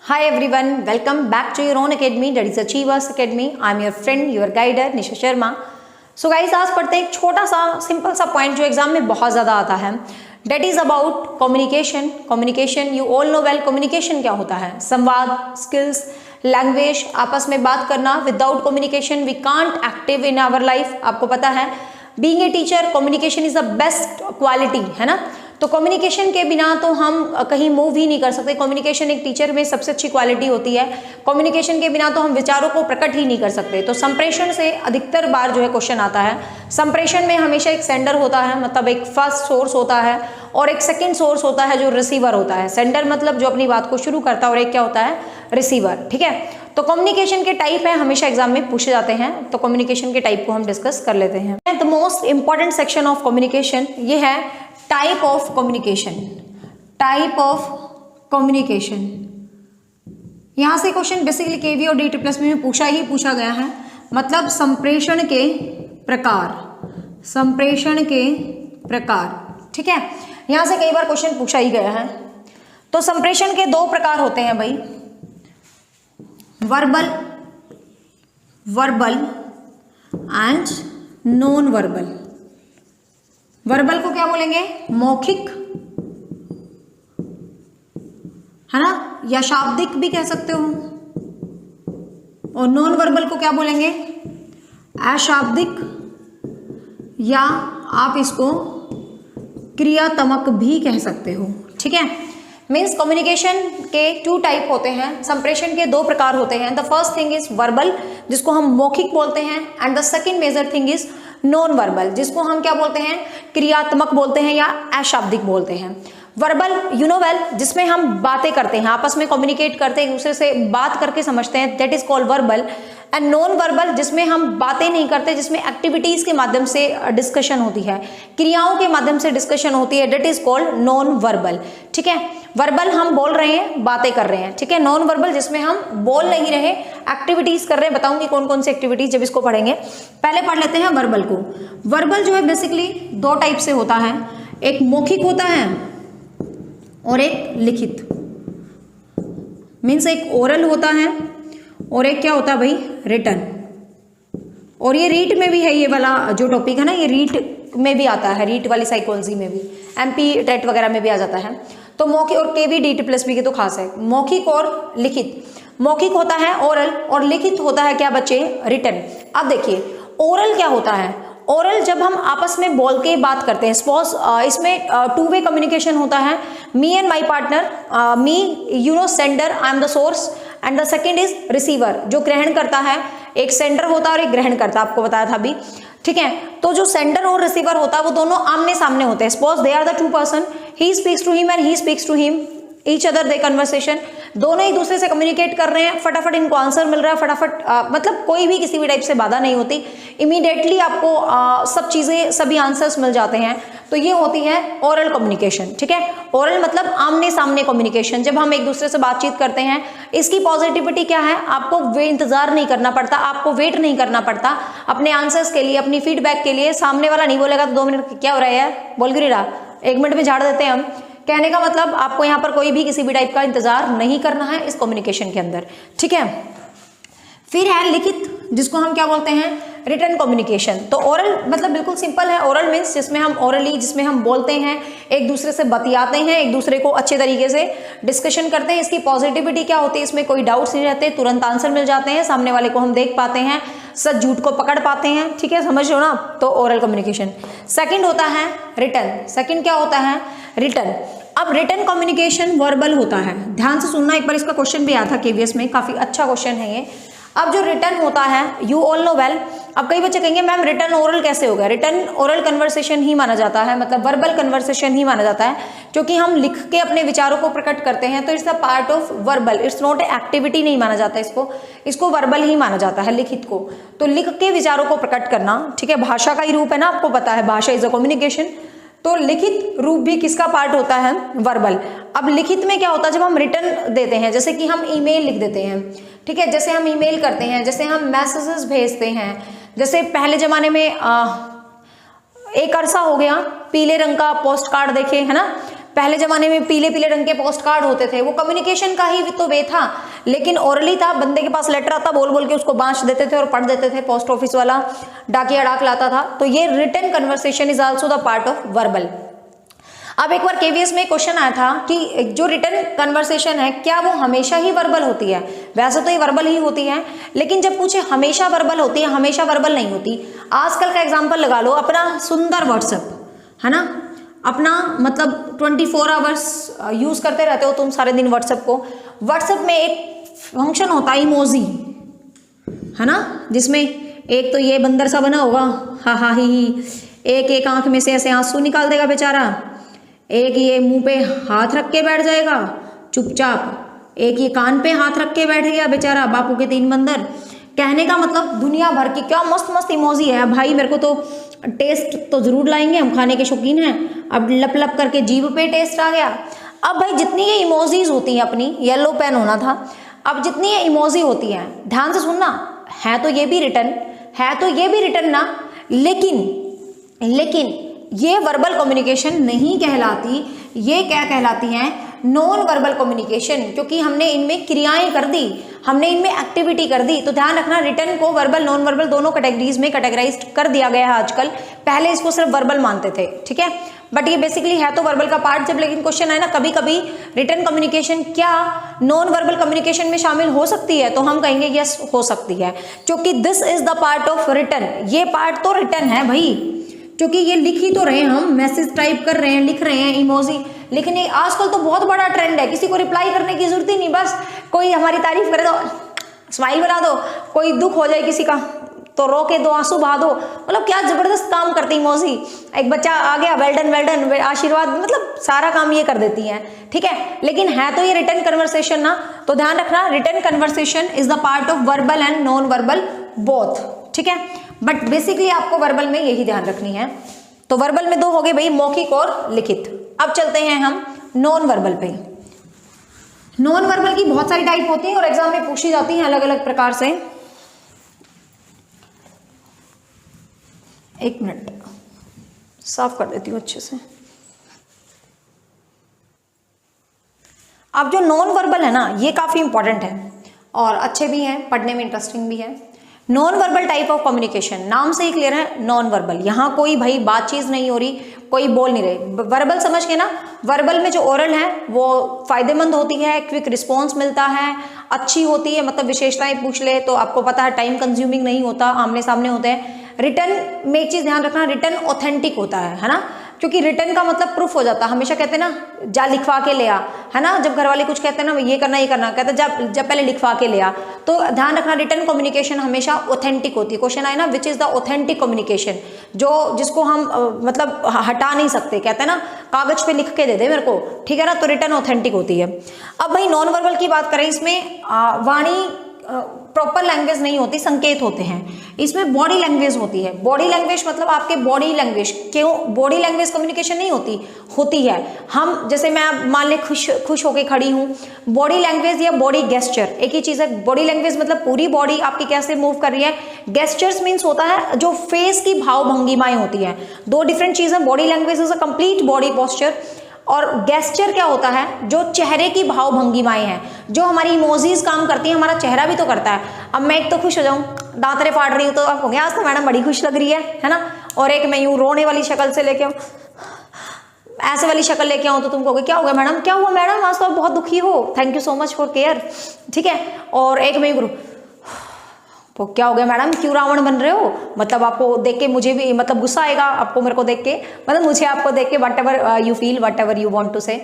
Hi everyone, welcome back to your own academy, that is Achievers Academy. I am your friend, your guider, Nisha Sharma. So guys, आज पढ़ते हैं एक छोटा सा simple सा point जो एग्जाम में बहुत ज़्यादा आता है. That is about communication. Communication, you all know well. Communication क्या होता है? संवाद, skills, language, आपस में बात करना. Without communication, we can't active in our life. आपको पता है. Being a teacher, communication is the best quality, है ना? तो कम्युनिकेशन के बिना तो हम कहीं मूव ही नहीं कर सकते. कम्युनिकेशन एक टीचर में सबसे अच्छी क्वालिटी होती है. कम्युनिकेशन के बिना तो हम विचारों को प्रकट ही नहीं कर सकते. तो संप्रेषण से अधिकतर बार जो है क्वेश्चन आता है. संप्रेषण में हमेशा एक सेंडर होता है, मतलब एक फर्स्ट सोर्स होता है और एक सेकंड सोर्स होता है जो रिसीवर होता है. सेंडर मतलब जो अपनी बात को शुरू करता है और एक क्या होता है, रिसीवर. ठीक है. तो कम्युनिकेशन के टाइप है, हमेशा एग्जाम में पूछे जाते हैं. तो कम्युनिकेशन के टाइप को हम डिस्कस कर लेते हैं. The most important section of communication ये है type of communication. Type of communication, यहां से क्वेश्चन बेसिकली केवी और डी प्लस में पूछा गया है. मतलब संप्रेषण के प्रकार, संप्रेषण के प्रकार. ठीक है. यहां से कई बार क्वेश्चन पूछा ही गया है. तो संप्रेषण के दो प्रकार होते हैं भाई, verbal, verbal and non verbal. Verbal को क्या बोलेंगे? मौखिक, है ना, या शाब्दिक भी कह सकते हो. और नॉन वर्बल को क्या बोलेंगे? अशाब्दिक, या आप इसको क्रियात्मक भी कह सकते हो. ठीक है. मीन्स कम्युनिकेशन के टू टाइप होते हैं. संप्रेषण के दो प्रकार होते हैं. The first thing is verbal, जिसको हम मौखिक बोलते हैं, and the second major thing is non verbal, जिसको हम क्या बोलते हैं, क्रियात्मक बोलते हैं या अशाब्दिक बोलते हैं. वर्बल यू नो वेल, जिसमें हम बातें करते हैं, आपस में कम्युनिकेट करते हैं, एक दूसरे से बात करके समझते हैं, that is called verbal. And non verbal, जिसमें हम बातें नहीं करते, जिसमें एक्टिविटीज के माध्यम से डिस्कशन होती है, क्रियाओं के माध्यम से डिस्कशन होती है, that is called non verbal. ठीक है. वर्बल हम बोल रहे हैं, बातें कर रहे हैं. ठीक है. नॉन वर्बल जिसमें हम बोल नहीं रहे, एक्टिविटीज कर रहे हैं. बताऊंगी कौन कौन सी एक्टिविटीज जब इसको पढ़ेंगे. पहले पढ़ लेते हैं वर्बल को. वर्बल जो है बेसिकली दो टाइप से होता है. एक मौखिक होता है और एक लिखित. मीन्स एक ओरल होता है और एक क्या होता है भाई, रिटन. और ये रीट में भी है, ये वाला जो टॉपिक है ना, ये रीट में भी आता है, रीट वाली साइकोलॉजी में भी, एमपी टेट वगैरह में भी आ जाता है. तो मौखिक और केवी डी प्लस बी की तो खास है. मौखिक और लिखित. मौखिक होता है ओरल और लिखित होता है क्या बच्चे, रिटन. अब देखिए ओरल क्या होता है. ओरल जब हम आपस में बोल के बात करते हैं, सपोज इसमें टू वे कम्युनिकेशन होता है. Me and my partner, me you know sender, I am the source, and the second is receiver, जो ग्रहण करता है. एक सेंडर होता है और एक ग्रहण करता है, आपको बताया था अभी. ठीक है. तो जो सेंडर और रिसीवर होता है वो दोनों आमने सामने होते हैं. Suppose they are the two person, he speaks to him and he speaks to him, each other they conversation. दोनों एक दूसरे से कम्युनिकेट कर रहे हैं, फटाफट इनको आंसर मिल रहा है, फटाफट मतलब कोई भी किसी भी टाइप से बाधा नहीं होती, इमीडिएटली आपको सब चीजें, सभी आंसर्स मिल जाते हैं. तो ये होती है ओरल कम्युनिकेशन. ठीक है. ओरल मतलब आमने सामने कम्युनिकेशन, जब हम एक दूसरे से बातचीत करते हैं. इसकी पॉजिटिविटी क्या है, आपको इंतजार नहीं करना पड़ता, आपको वेट नहीं करना पड़ता अपने आंसर्स के लिए, अपनी फीडबैक के लिए. सामने वाला नहीं बोलेगा तो 2 मिनट क्या हो रहा है, बोल गिर रहा, 1 मिनट में झाड़ देते हैं हम. कहने का मतलब आपको यहाँ पर कोई भी किसी भी टाइप का इंतजार नहीं करना है इस कम्युनिकेशन के अंदर. ठीक है. फिर है लिखित, जिसको हम क्या बोलते हैं, रिटन कम्युनिकेशन. तो ओरल मतलब बिल्कुल सिंपल है. ओरल मीन्स जिसमें हम ओरली, जिसमें हम बोलते हैं, एक दूसरे से बतियाते हैं, एक दूसरे को अच्छे तरीके से डिस्कशन करते हैं. इसकी पॉजिटिविटी क्या होती है, इसमें कोई डाउट्स नहीं रहते, तुरंत आंसर मिल जाते हैं, सामने वाले को हम देख पाते हैं, सच झूठ को पकड़ पाते हैं. ठीक है, समझ लो ना. तो ओरल कम्युनिकेशन. सेकेंड होता है रिटन. सेकेंड क्या होता है, रिटन. अब रिटन कम्युनिकेशन वर्बल होता है. ध्यान से सुनना, एक बार इसका क्वेश्चन भी आया था केवीएस में, काफी अच्छा क्वेश्चन है ये. अब जो रिटन होता है, यू ऑल नो वेल. अब कई बच्चे कहेंगे मैम रिटन ओरल कैसे हो गया. रिटन ओरल कन्वर्सेशन ही माना जाता है, मतलब वर्बल कन्वर्सेशन ही माना जाता है, क्योंकि हम लिख के अपने विचारों को प्रकट करते हैं. तो it's a part of verbal, it's not activity नहीं माना जाता इसको वर्बल ही माना जाता है, लिखित को. तो लिख के विचारों को प्रकट करना. ठीक है. भाषा का ही रूप है ना, आपको पता है भाषा इज अ कम्युनिकेशन. तो लिखित रूप भी किसका पार्ट होता है, वर्बल. अब लिखित में क्या होता है, जब हम रिटर्न देते हैं, जैसे कि हम ईमेल लिख देते हैं. ठीक है. जैसे हम ईमेल करते हैं, जैसे हम मैसेजेस भेजते हैं. जैसे पहले जमाने में एक अरसा हो गया, पीले रंग का पोस्ट कार्ड देखे, है ना. पहले जमाने में पीले पीले रंग के पोस्ट कार्ड होते थे, वो कम्युनिकेशन का ही तो वे था, लेकिन ओरली था, बंदे के पास लेटर आता, बोल बोल के उसको बांट देते थे और पढ़ देते थे, पोस्ट ऑफिस वाला डाकिया डाक लाता था। तो ये written conversation is also the part of verbal. अब एक बार केवीएस में क्वेश्चन आया था कि जो रिटन कन्वर्सेशन है क्या वो हमेशा ही वर्बल होती है? वैसे तो ये वर्बल ही होती है, लेकिन जब पूछे हमेशा वर्बल होती है, हमेशा वर्बल नहीं होती। आजकल का एग्जांपल लगा लो, अपना सुंदर व्हाट्सएप है ना, अपना मतलब 24 आवर्स यूज करते रहते हो तुम सारे दिन व्हाट्सएप को। व्हाट्सएप में एक फंक्शन होता है इमोजी, है ना, जिसमें एक तो ये बंदर सा बना होगा, हा हा ही, एक आंख में से ऐसे आंसू निकाल देगा बेचारा, एक ये मुंह पे हाथ रख के बैठ जाएगा चुपचाप, एक ये कान पे हाथ रख के बैठ गया बेचारा, बापू के 3 बंदर। कहने का मतलब दुनिया भर की क्या मस्त मस्त इमोजी है भाई। मेरे को तो टेस्ट तो जरूर लाएंगे, हम खाने के शौकीन हैं। अब लप लप करके जीभ पे टेस्ट आ गया। अब भाई जितनी ये इमोजीज होती हैं, अपनी येलो पेन होना था, अब जितनी ये इमोजी होती हैं, ध्यान से सुनना, है तो ये भी रिटर्न ना, लेकिन ये वर्बल कम्युनिकेशन नहीं कहलाती। ये क्या कहलाती हैं? नॉन वर्बल कम्युनिकेशन, क्योंकि हमने इनमें क्रियाएं कर दी, हमने इनमें एक्टिविटी कर दी। तो ध्यान रखना, रिटर्न को वर्बल नॉन वर्बल दोनों कैटेगरीज में कैटेगराइज कर दिया गया है आजकल। पहले इसको सिर्फ वर्बल मानते थे, ठीक है, बट ये बेसिकली है तो वर्बल का पार्ट। जब लेकिन क्वेश्चन आए ना कभी कभी रिटर्न कम्युनिकेशन क्या नॉन वर्बल कम्युनिकेशन में शामिल हो सकती है, तो हम कहेंगे यस हो सकती है, क्योंकि this is the part of return. ये पार्ट तो रिटर्न है भाई, क्योंकि ये लिख ही तो रहे हैं, हम मैसेज टाइप कर रहे हैं, लिख रहे हैं इमोजी लिखने। आजकल तो बहुत बड़ा ट्रेंड है, किसी को रिप्लाई करने की जरूरत ही नहीं, बस कोई हमारी तारीफ करे तो स्माइल बना दो, कोई दुख हो जाए किसी का तो रो के 2 आंसू बहा दो। मतलब क्या जबरदस्त काम करती इमोजी। एक बच्चा आ गया, वेल डन आशीर्वाद, मतलब सारा काम ये कर देती हैं, ठीक है। लेकिन है तो ये रिटर्न कन्वर्सेशन ना, तो ध्यान रखना, return conversation is the part of verbal and non verbal both, ठीक है। बट बेसिकली आपको वर्बल में यही ध्यान रखनी है। तो वर्बल में 2 हो गए भाई, मौखिक और लिखित। अब चलते हैं हम नॉन वर्बल पे। नॉन वर्बल की बहुत सारी टाइप होती है और एग्जाम में पूछी जाती हैं अलग अलग प्रकार से। एक मिनट साफ कर देती हूँ अच्छे से। अब जो नॉन वर्बल है ना, ये काफी इंपॉर्टेंट है और अच्छे भी हैं, पढ़ने में इंटरेस्टिंग भी है। Non verbal type of communication, नाम से ही क्लियर है, नॉन वर्बल। यहाँ कोई भाई बातचीत नहीं हो रही, कोई बोल नहीं रहे। वर्बल समझ के ना, वर्बल में जो ओरल है वो फायदेमंद होती है, क्विक रिस्पॉन्स मिलता है, अच्छी होती है, मतलब विशेषताएं पूछ ले तो आपको पता है टाइम कंज्यूमिंग नहीं होता, आमने सामने होते हैं। रिटर्न में एक चीज ध्यान रखना, रिटर्न ऑथेंटिक होता है ना, क्योंकि रिटर्न का मतलब प्रूफ हो जाता है। हमेशा कहते हैं ना जा लिखवा के ले आ, है ना, जब घर वाले कुछ कहते हैं ना ये करना कहते हैं जब पहले लिखवा के ले आ। तो ध्यान रखना, रिटर्न कम्युनिकेशन हमेशा ऑथेंटिक होती है। क्वेश्चन आए ना which is the authentic communication, जो जिसको हम मतलब हटा नहीं सकते, कहते हैं ना कागज पे लिख के दे दे मेरे को, ठीक है ना, तो रिटर्न ऑथेंटिक होती है। अब भाई नॉन वर्बल की बात करें, इसमें वाणी प्रॉपर लैंग्वेज नहीं होती, संकेत होते हैं। इसमें बॉडी लैंग्वेज होती है। बॉडी लैंग्वेज मतलब आपके बॉडी लैंग्वेज, क्यों बॉडी लैंग्वेज कम्युनिकेशन नहीं होती है। हम जैसे मैं मान ले खुश होके खड़ी हूँ, बॉडी लैंग्वेज या बॉडी गेस्चर एक ही चीज़ है। बॉडी लैंग्वेज मतलब पूरी बॉडी आपकी कैसे मूव कर रही है, गेस्चर्स मीन्स होता है जो फेस की भाव भंगिमाएं होती हैं। 2 डिफरेंट चीज़ें। Body language is a complete body posture और गेस्चर क्या होता है, जो चेहरे की भाव भंगिमाएं हैं, जो हमारी इमोजीज काम करती हैं, हमारा चेहरा भी तो करता है। अब मैं एक तो खुश हो जाऊं, दांतरे फाड़ रही हूँ तो आप हो गया आज तो मैडम बड़ी खुश लग रही है ना, और एक मैं यूं रोने वाली शक्ल से लेके आऊँ, ऐसे वाली शक्ल लेके आऊँ तो तुम कहोगे क्या हो गया मैडम, क्या हुआ मैडम आज तो आप बहुत दुखी हो, thank you so much for care, ठीक है। और एक मैं यूं तो क्या हो गया मैडम क्यों रावण बन रहे हो, मतलब आपको देख के मुझे भी मतलब गुस्सा आएगा आपको मेरे को देख के, मतलब मुझे आपको देख के whatever you feel whatever you want to say.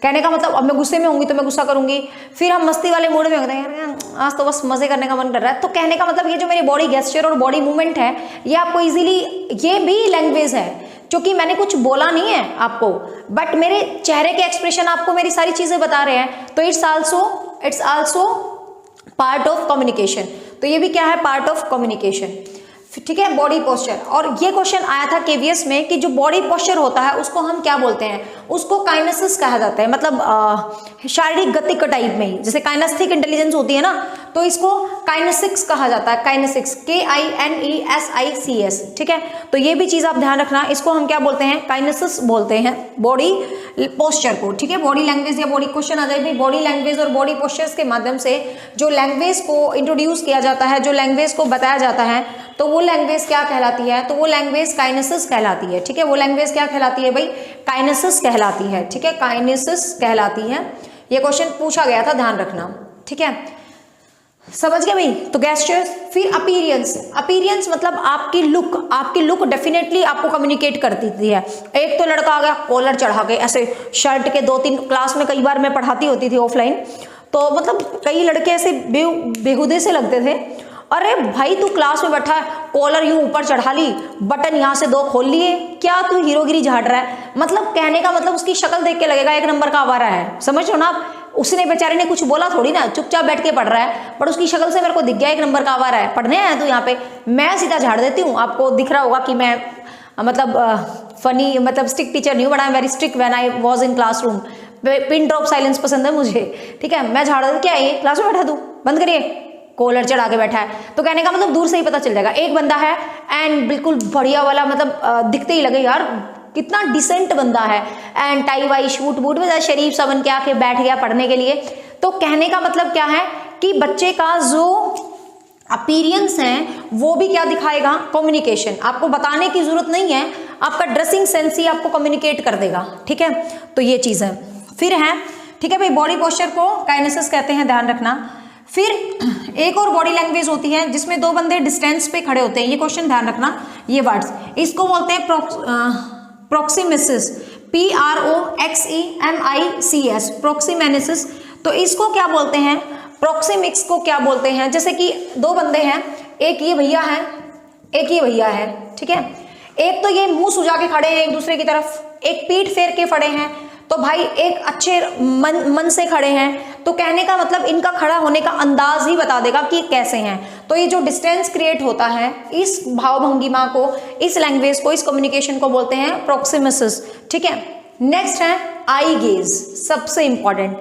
कहने का मतलब अब मैं गुस्से में होंगी तो मैं गुस्सा करूंगी, फिर हम मस्ती वाले मूड में होते हैं आज तो बस मजे करने का मन कर रहा है। तो कहने का मतलब ये जो मेरी बॉडी गेस्चर और बॉडी मूवमेंट है ये आपको इजीली, ये भी लैंग्वेज है, क्योंकि मैंने कुछ बोला नहीं है आपको, बट मेरे चेहरे के एक्सप्रेशन आपको मेरी सारी चीजें बता रहे हैं। तो it's also part of communication. तो ये भी क्या है, पार्ट ऑफ कम्युनिकेशन, ठीक है। बॉडी पोस्चर, और ये क्वेश्चन आया था केवीएस में कि जो बॉडी पोस्चर होता है उसको हम क्या बोलते हैं, उसको काइनेसिस कहा जाता है, मतलब शारीरिक गति का टाइप में ही, जैसे काइनेस्थेटिक इंटेलिजेंस होती है ना, तो इसको काइनेसिक्स कहा जाता है, काइनेसिक्स, KINESICS, ठीक है। तो ये भी चीज आप ध्यान रखना, इसको हम क्या बोलते हैं, काइनेसिस बोलते हैं बॉडी पोस्चर को, ठीक है। बॉडी लैंग्वेज या बॉडी क्वेश्चन आ जाए, बॉडी लैंग्वेज और बॉडी पोस्चर्स के माध्यम से जो लैंग्वेज को इंट्रोड्यूस किया जाता है, जो लैंग्वेज को बताया जाता है, तो वो लैंग्वेज क्या कहलाती है, तो वो लैंग्वेज काइनेसिस कहलाती है, ठीक है। वो लैंग्वेज क्या कहलाती है भाई, काइनेसिस कहलाती है, ठीक है, काइनेसिस कहलाती है। ये क्वेश्चन पूछा गया था, ध्यान रखना, ठीक है, समझ गए भाई। तो गेस्चर्स, फिर अपीयरेंस, अपीयरेंस मतलब आपकी लुक, आपकी लुक डेफिनेटली आपको कम्युनिकेट कर देती है। एक तो लड़का आ गया कॉलर चढ़ा के ऐसे शर्ट के, 2-3 क्लास में कई बार मैं पढ़ाती होती थी ऑफलाइन, तो मतलब कई लड़के ऐसे बेहुदे से लगते थे, अरे भाई तू क्लास में बैठा है, कॉलर यूं ऊपर चढ़ा ली, बटन यहाँ से 2 खोल लिए, क्या तू हीरोगिरी झाड़ रहा है। मतलब कहने का मतलब उसकी शक्ल देख के लगेगा 1 नंबर का आवारा है, समझ लो ना आप। उसने बेचारे ने कुछ बोला थोड़ी ना, चुपचाप बैठ के पढ़ रहा है, पर उसकी शक्ल से मेरे को दिख गया 1 नंबर का आवारा है, पढ़ने आया तो यहाँ पे। मैं सीधा झाड़ देती हूँ, आपको दिख रहा होगा कि मैं मतलब फनी, मतलब स्ट्रिक्ट टीचर नहीं हूँ, बड़ा very strict when I was in classroom. Pin drop silence पसंद है मुझे, ठीक है। मैं झाड़ देती, क्या है ये, क्लास में बैठा तू, बंद करिए, कॉलर चढ़ा के बैठा है। तो कहने का मतलब दूर से ही पता चल जाएगा एक बंदा है एंड बिल्कुल बढ़िया वाला, मतलब दिखते ही लगे यार कितना डिसेंट बंदा है, एंड टाई वाई शूट बूट में शरीफ सा बन के आके बैठ गया पढ़ने के लिए। तो कहने का मतलब क्या है कि बच्चे का जो अपीयरेंस है वो भी क्या दिखाएगा, कम्युनिकेशन। आपको बताने की जरूरत नहीं है, आपका ड्रेसिंग सेंस ही आपको कम्युनिकेट कर देगा, ठीक है। तो ये चीज है। फिर है, ठीक है भाई, बॉडी पोस्चर को काइनेसिस कहते हैं, ध्यान रखना। फिर एक और बॉडी लैंग्वेज होती है जिसमें 2 बंदे डिस्टेंस पे खड़े होते हैं, ये क्वेश्चन ध्यान रखना, ये वर्ड्स, इसको बोलते हैं प्रोक्सिमिसिस, PROXEMICS, प्रोक्सिमेनिसिस। तो इसको क्या बोलते हैं, प्रोक्सिमिक्स को क्या बोलते हैं। जैसे कि 2 बंदे हैं, एक ये भैया है, एक ये भैया है, ठीक है। एक तो ये मुंह सुजा के खड़े हैं एक दूसरे की तरफ, एक पीठ फेर के खड़े हैं, तो भाई एक अच्छे मन से खड़े हैं। तो कहने का मतलब इनका खड़ा होने का अंदाज ही बता देगा कि कैसे हैं। तो ये जो डिस्टेंस क्रिएट होता है, इस भाव भंगिमा को, इस लैंग्वेज को, इस कम्युनिकेशन को बोलते हैं प्रोक्सिमिसिस, ठीक है। नेक्स्ट है आई गेज, सबसे इंपॉर्टेंट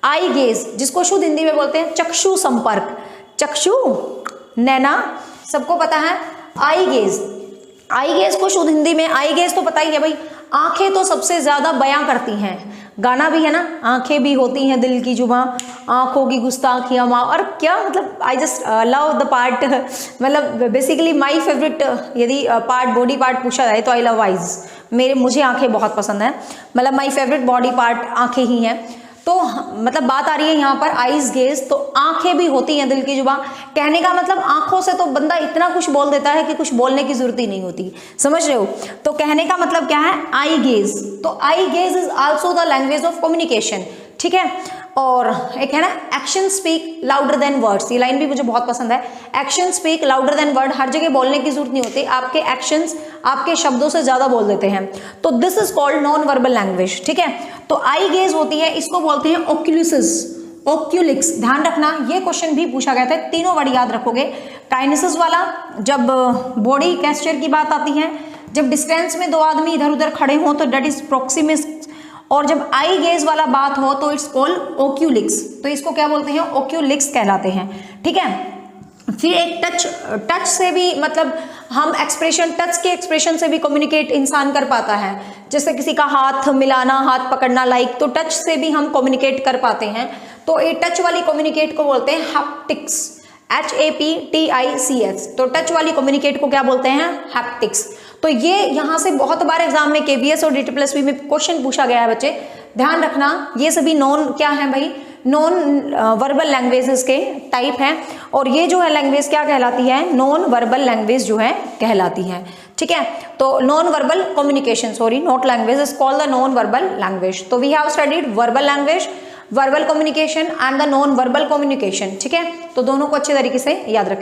आई गेज, जिसको शुद्ध हिंदी में बोलते हैं चक्षु संपर्क, चक्षु नैना, सबको पता है आई गेज। आई गेज को शुद्ध हिंदी में, आई गेज तो पता ही है भाई, आंखें तो सबसे ज्यादा बयां करती हैं, गाना भी है ना, आंखें भी होती हैं दिल की जुबां, आंखों की गुस्ताखियां माँ, और क्या मतलब I just love the part, मतलब बेसिकली माय फेवरेट यदि पार्ट, बॉडी पार्ट पूछा जाए तो आई लव आइज, मुझे आंखें बहुत पसंद है, मतलब माय फेवरेट बॉडी पार्ट आंखें ही हैं। तो मतलब बात आ रही है यहाँ पर आईज गेज, तो आंखें भी होती हैं दिल की जुबां। कहने का मतलब आंखों से तो बंदा इतना कुछ बोल देता है कि कुछ बोलने की जरूरत ही नहीं होती, समझ रहे हो। तो कहने का मतलब क्या है, आई गेज। तो eye gaze is also the language of communication, ठीक है। और एक है ना, action speak louder than words, ये लाइन भी मुझे बहुत पसंद है, action speak louder than word. हर जगह बोलने की जरूरत नहीं होती, आपके एक्शंस आपके शब्दों से ज्यादा बोल देते हैं। तो this is called non verbal language, ठीक है। तो आई गेज होती है, इसको बोलते हैं ओक्यूलिसिस, ओक्यूलिक्स, ध्यान रखना। ये क्वेश्चन भी पूछा गया था, तीनों वर्ड याद रखोगे। काइनेसिस वाला जब बॉडी गेस्चर की बात आती है, जब डिस्टेंस में 2 आदमी इधर उधर खड़े हों तो डेट इज प्रोक्सिमिस, और जब आई गेज वाला बात हो तो इट्स कॉल्ड ओक्यूलिक्स। तो इसको क्या बोलते हैं, ओक्यूलिक्स कहलाते हैं, ठीक है। फिर एक टच से भी मतलब हम एक्सप्रेशन, टच के एक्सप्रेशन से भी कम्युनिकेट इंसान कर पाता है। जैसे किसी का हाथ मिलाना, हाथ पकड़ना, लाइक, तो टच से भी हम कम्युनिकेट कर पाते हैं। तो ये टच वाली कम्युनिकेट को बोलते हैं हैप्टिक्स, HAPTICS। तो टच वाली कम्युनिकेट को क्या बोलते हैं, हैप्टिक्स। तो ये यहाँ से बहुत बार एग्जाम में KBS और DTPLSB में क्वेश्चन पूछा गया है बच्चे, ध्यान रखना। ये सभी नॉन क्या है भाई, नॉन वर्बल लैंग्वेजेस के टाइप हैं, और ये जो है लैंग्वेज क्या कहलाती है, नॉन वर्बल लैंग्वेज जो है कहलाती है, ठीक है। तो non verbal communication, sorry not language, is called the non verbal language. तो we have studied verbal language, verbal communication and the non verbal communication, ठीक है। तो दोनों को अच्छे तरीके से याद रखें।